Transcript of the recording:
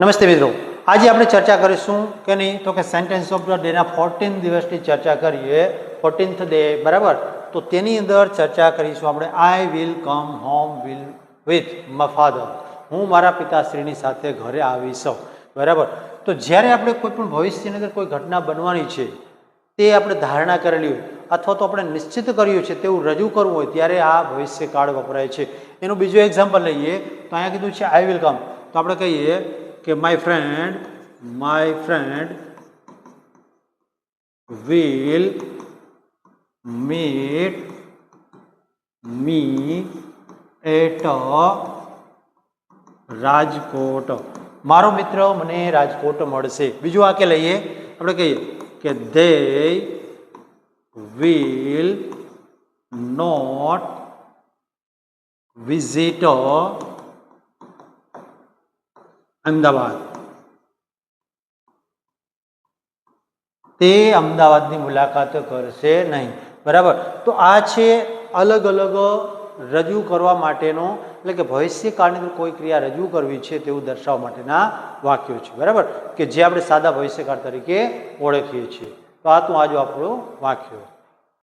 નમસ્તે મિત્રો, આજે આપણે ચર્ચા કરીશું કે નહીં તો કે સેન્ટેન્સ ઓફ ધ ડેના 14 દિવસની ચર્ચા કરીએ. 14th ડે, બરાબર. તો તેની અંદર ચર્ચા કરીશું આપણે I will come home with my father. હું મારા પિતાશ્રીની સાથે ઘરે આવીશ, બરાબર. તો જ્યારે આપણે કોઈ પણ ભવિષ્યની અંદર કોઈ ઘટના બનવાની છે તે આપણે ધારણા કરેલી હોય અથવા તો આપણે નિશ્ચિત કર્યું છે તેવું રજૂ કરવું હોય ત્યારે આ ભવિષ્યકાળ વપરાય છે. એનું બીજું એક્ઝામ્પલ લઈએ તો અહીંયા કીધું છે આઈ વિલ કમ, તો આપણે કહીએ કે my friend will meet me at Rajkot. મારો મિત્ર મને રાજકોટ મળશે. બીજું વાક્ય લઈએ, આપણે કહીએ કે they will not visit Ahmedabad. તે અમદાવાદની મુલાકાત કરશે નહીં, બરાબર. તો આ છે અલગ અલગ રજૂ કરવા માટેનો, એટલે કે ભવિષ્યકાળની અંદર કોઈ ક્રિયા રજૂ કરવી છે તેવું દર્શાવવા માટેના વાક્યો છે, બરાબર, કે જે આપણે સાદા ભવિષ્યકાળ તરીકે ઓળખીએ છીએ. તો આ તો આજુ આપણું વાક્ય.